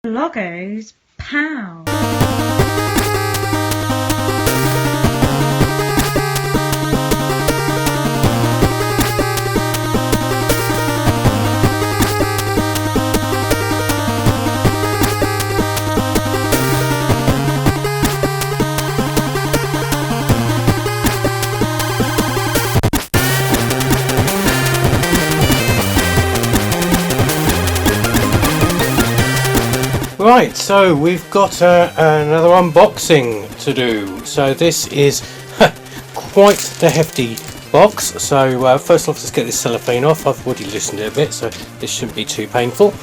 Bloggo's POW. Right, so we've got another unboxing to do. So this is quite the hefty box. So first off, let's get this cellophane off. I've already loosened it a bit, so this shouldn't be too painful.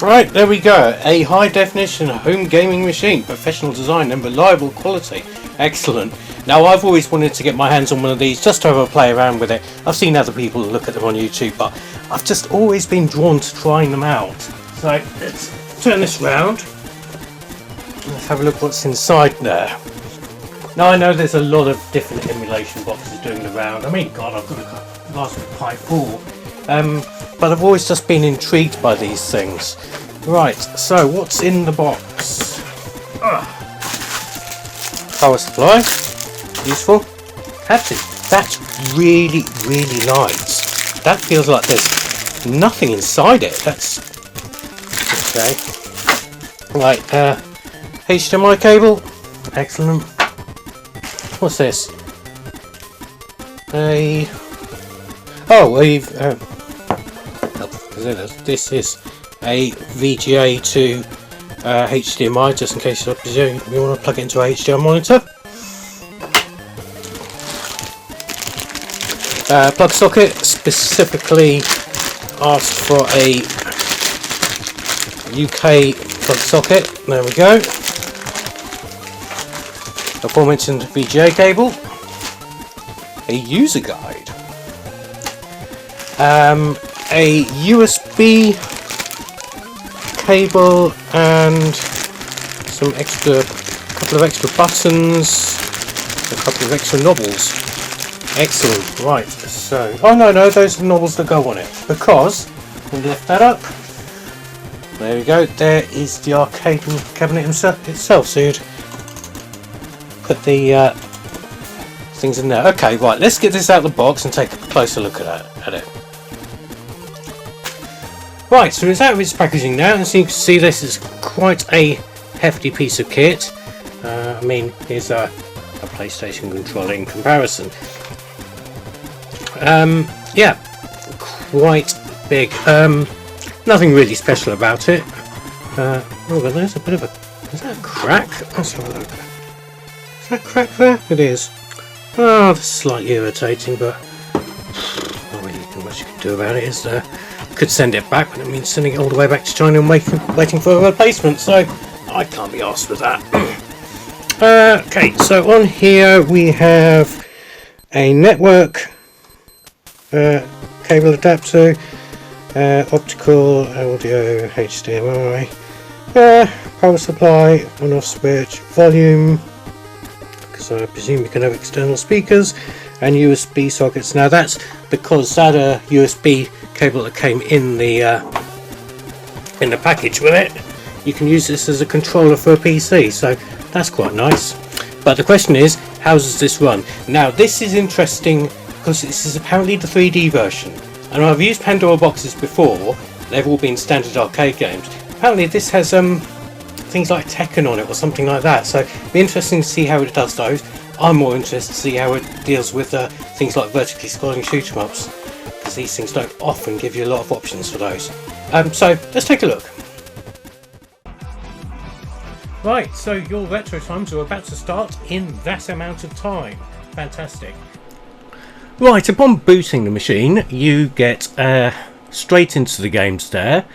Right, there we go. A high definition home gaming machine, professional design and reliable quality. Excellent. Now, I've always wanted to get my hands on one of these just to have a play around with it. I've seen other people look at them on YouTube, but I've just always been drawn to trying them out. So let's turn this round. Let's have a look what's inside there. Now, I know there's a lot of different emulation boxes doing the round. I mean, God, I've got a Raspberry Pi 4. But I've always just been intrigued by these things. Right, so what's in the box? Power supply. Useful. Actually, that's really nice. That feels like there's nothing inside it. That's okay. Right, HDMI cable. Excellent. What's this? This is a VGA to HDMI, just in case you want to plug it into a HDMI monitor. Plug socket, specifically asked for a UK plug socket. There we go. Aforementioned VGA cable. A user guide. A USB cable and some couple of extra buttons, a couple of extra knobbles. Excellent. Right, so oh no, those are the knobbles that go on it, because we lift that up. There we go. There is the arcade cabinet itself. So you'd put the things in there. Okay, right. Let's get this out of the box and take a closer look at it. Right, so it's out of its packaging now, and as you can see, this is quite a hefty piece of kit. I mean, here's a PlayStation controller in comparison. Yeah, quite big. Nothing really special about it. Oh, but there's a bit of a... Is that a crack? Let's have a look. Is that a crack there? It is. Oh, that's slightly irritating, but not really much you can do about it, is there? Could send it back, but it means sending it all the way back to China and waiting for a replacement, so I can't be arsed with that. Okay, so on here we have a network cable adapter, optical, audio, HDMI, power supply, on-off switch, volume, because I presume you can have external speakers, and USB sockets. Now that's because that USB cable that came in the package with it, you can use this as a controller for a PC, so that's quite nice. But the question is, how does this run? Now this is interesting because this is apparently the 3D version, and I've used Pandora boxes before. They've all been standard arcade games. Apparently this has things like Tekken on it or something like that, so it'll be interesting to see how it does those. I'm more interested to see how it deals with things like vertically scrolling shoot 'em ups, because these things don't often give you a lot of options for those. So let's take a look. Right, so your retro times are about to start in that amount of time. Fantastic. Right, upon booting the machine, you get straight into the games there.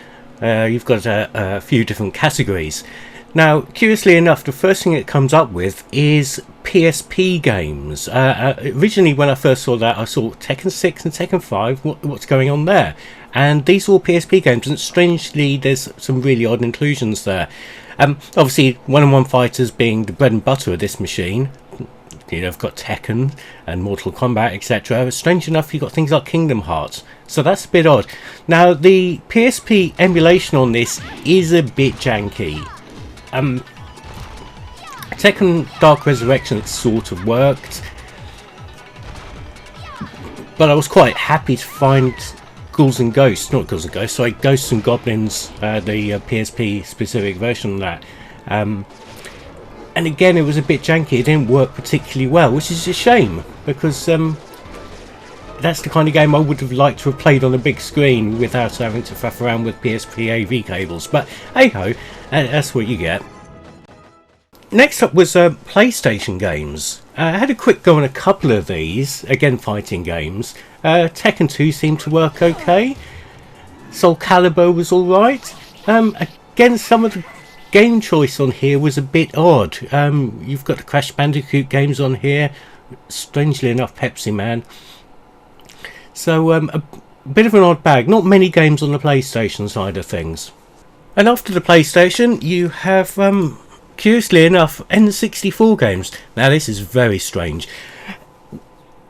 You've got a few different categories. Now, curiously enough, the first thing it comes up with is Psp Games. Originally, when I first saw that, I saw Tekken 6 and Tekken 5. What's going on there? And these are all Psp games, and strangely, there's some really odd inclusions there. Obviously, one-on-one fighters being the bread and butter of this machine. You know, I've got Tekken and Mortal Kombat, etc. Strange enough, you've got things like Kingdom Hearts. So that's a bit odd. Now, the PSP emulation on this is a bit janky. Tekken Dark Resurrection sort of worked, but I was quite happy to find Ghouls and Ghosts, not Ghouls and Ghosts, sorry, Ghosts and Goblins, the PSP specific version of that. And again, it was a bit janky. It didn't work particularly well, which is a shame, because that's the kind of game I would have liked to have played on a big screen without having to faff around with PSP AV cables. But hey ho, that's what you get. Next up was PlayStation games. I had a quick go on a couple of these, again fighting games. Tekken 2 seemed to work okay. Soul Calibur was alright. Again, some of the game choice on here was a bit odd. You've got the Crash Bandicoot games on here. Strangely enough, Pepsi Man. So a bit of an odd bag. Not many games on the PlayStation side of things. And after the PlayStation, you have... curiously enough, N64 games. Now this is very strange.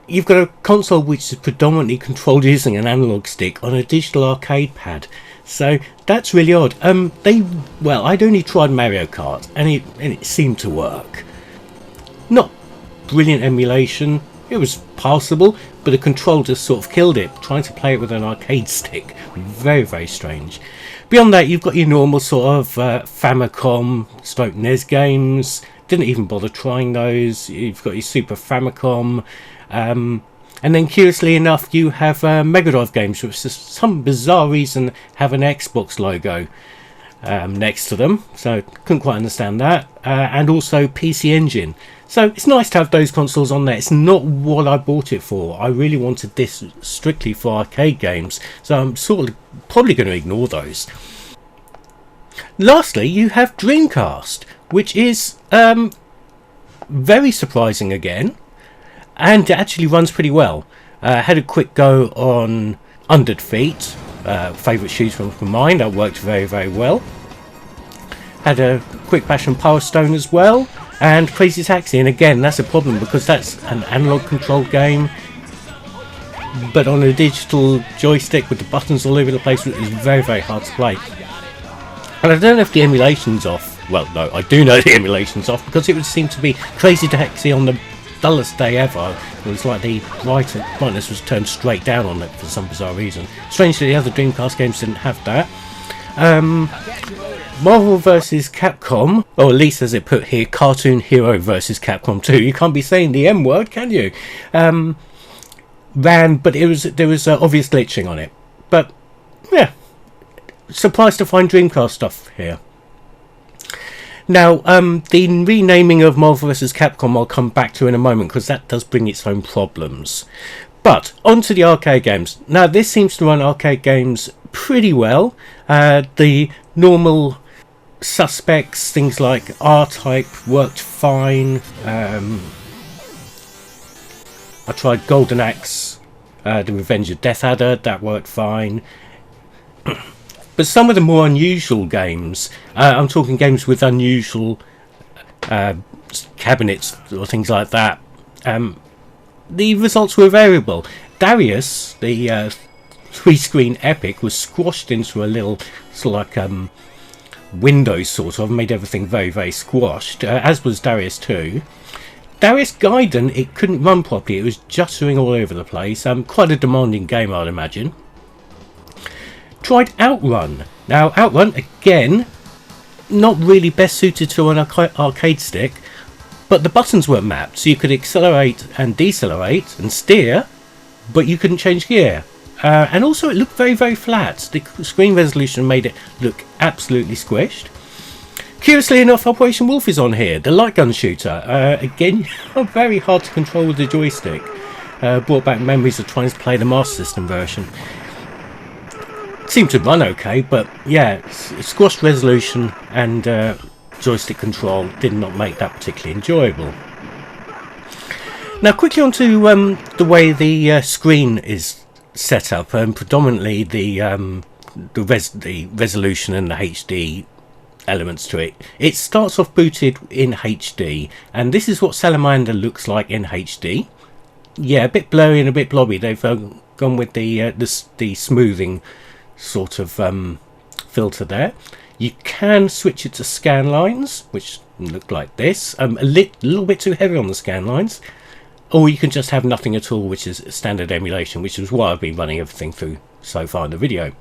You've got a console which is predominantly controlled using an analog stick on a digital arcade pad. So that's really odd. Well, I'd only tried Mario Kart and it seemed to work. Not brilliant emulation. It was passable, but the control just sort of killed it. Trying to play it with an arcade stick. Very, very strange. Beyond that, you've got your normal sort of Famicom / NES games. Didn't even bother trying those. You've got your Super Famicom. And then, curiously enough, you have Mega Drive games, which for some bizarre reason have an Xbox logo next to them. So, couldn't quite understand that. And also PC Engine. So, it's nice to have those consoles on there. It's not what I bought it for. I really wanted this strictly for arcade games. So, I'm sort of probably going to ignore those. Lastly, you have Dreamcast, which is very surprising again. And it actually runs pretty well. Had a quick go on Under Feet, favourite shoes from mine. That worked very, very well. Had a quick bash on Power Stone as well. And Crazy Taxi, and again, that's a problem because that's an analog controlled game. But on a digital joystick with the buttons all over the place, it is very, very hard to play. And I don't know if the emulation's off. Well, no, I do know the emulation's off because it would seem to be Crazy Taxi on the dullest day ever. It was like the brightness was turned straight down on it for some bizarre reason. Strangely, the other Dreamcast games didn't have that. Marvel vs Capcom, or at least as it put here, Cartoon Hero vs Capcom 2. You can't be saying the M word, can you? Ran, but there was obvious glitching on it. But yeah, surprised to find Dreamcast stuff here. Now, the renaming of Marvel vs Capcom I'll come back to in a moment because that does bring its own problems. But onto the arcade games. Now, this seems to run arcade games pretty well. The normal suspects, things like R-Type, worked fine. I tried Golden Axe, The Revenge of Death Adder, that worked fine. But some of the more unusual games, I'm talking games with unusual cabinets or things like that, the results were variable. Darius, the 3-screen epic, was squashed into a little sort of like Windows sort of, made everything very, very squashed, as was Darius 2. Darius Gaiden, it couldn't run properly, it was juttering all over the place. Quite a demanding game, I'd imagine. Tried Outrun. Now, Outrun, again, not really best suited to an arcade stick, but the buttons weren't mapped, so you could accelerate and decelerate and steer, but you couldn't change gear. And also it looked very, very flat. The screen resolution made it look absolutely squished. Curiously enough, Operation Wolf is on here, the light gun shooter. Again, very hard to control with the joystick. Brought back memories of trying to play the Master System version. Seemed to run okay, but yeah, squashed resolution and joystick control did not make that particularly enjoyable. Now quickly on to the way the screen is set up, and predominantly the resolution and the HD elements to it. It starts off booted in HD, and this is what Salamander looks like in HD. Yeah, a bit blurry and a bit blobby. They've gone with the smoothing sort of filter there. You can switch it to scan lines, which look like this. A little bit too heavy on the scan lines. Or you can just have nothing at all, which is standard emulation, which is what I've been running everything through so far in the video.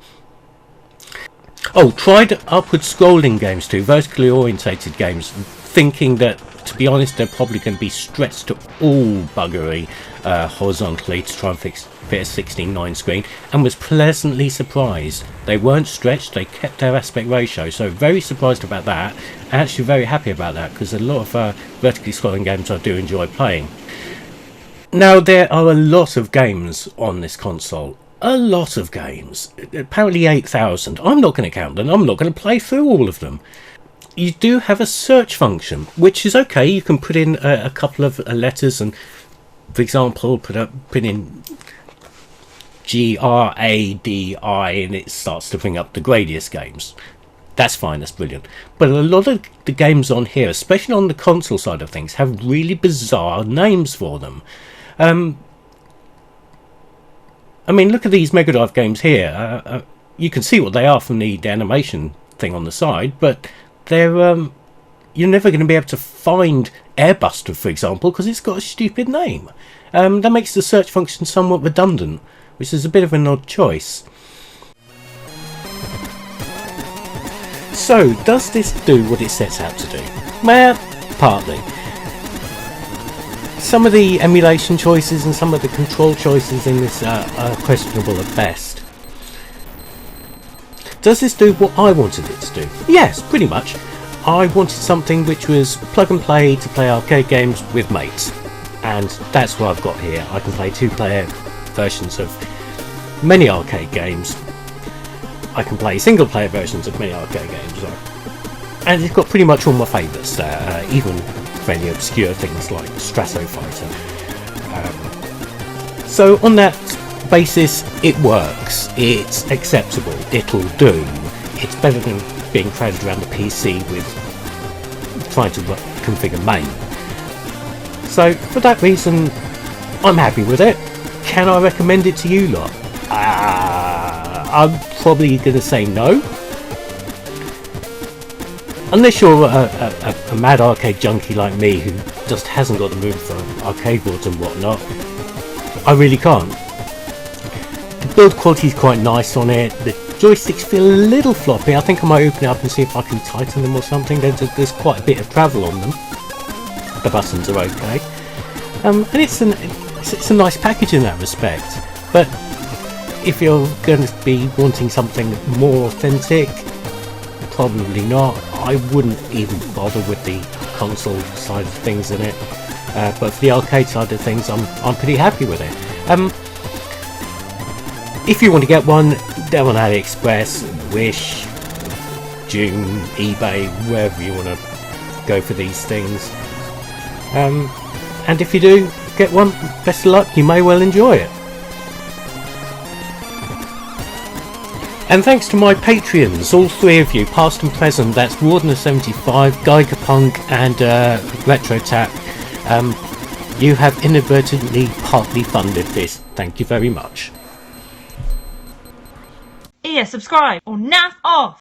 Oh, tried upward scrolling games too, vertically orientated games, thinking that, to be honest, they're probably going to be stretched to all buggery horizontally to try and fit a 16:9 screen, and was pleasantly surprised. They weren't stretched, they kept their aspect ratio, so very surprised about that, and actually very happy about that, because a lot of vertically scrolling games I do enjoy playing. Now, there are a lot of games on this console. A lot of games. Apparently 8,000. I'm not going to count them. I'm not going to play through all of them. You do have a search function, which is okay. You can put in a couple of letters and, for example, put in GRADI and it starts to bring up the Gradius games. That's fine, that's brilliant. But a lot of the games on here, especially on the console side of things, have really bizarre names for them. I mean, look at these Mega Drive games here. You can see what they are from the animation thing on the side, but they're you're never going to be able to find Airbuster, for example, because it's got a stupid name. That makes the search function somewhat redundant, which is a bit of an odd choice. So, does this do what it sets out to do? Well, partly. Some of the emulation choices and some of the control choices in this are questionable at best. Does this do what I wanted it to do? Yes, pretty much. I wanted something which was plug and play to play arcade games with mates. And that's what I've got here. I can play two-player versions of many arcade games. I can play single-player versions of many arcade games. And it's got pretty much all my favourites, even fairly obscure things like Strato Fighter. So on that basis, it works. It's acceptable. It'll do. It's better than being crowded around the PC with trying to configure main. So for that reason, I'm happy with it. Can I recommend it to you lot? I'm probably going to say no. Unless you're a mad arcade junkie like me who just hasn't got the mood for arcade boards and whatnot, I really can't. The build quality is quite nice on it. The joysticks feel a little floppy. I think I might open it up and see if I can tighten them or something. There's quite a bit of travel on them. The buttons are okay. And it's a nice package in that respect. But if you're going to be wanting something more authentic, probably not. I wouldn't even bother with the console side of things in it. But for the arcade side of things, I'm pretty happy with it. If you want to get one, they're on AliExpress, Wish, June, eBay, wherever you want to go for these things. And if you do get one, best of luck, you may well enjoy it. And thanks to my Patreons, all three of you, past and present, that's Wardener75, Geigerpunk and RetroTap. You have inadvertently partly funded this. Thank you very much. Yeah, subscribe or naff off!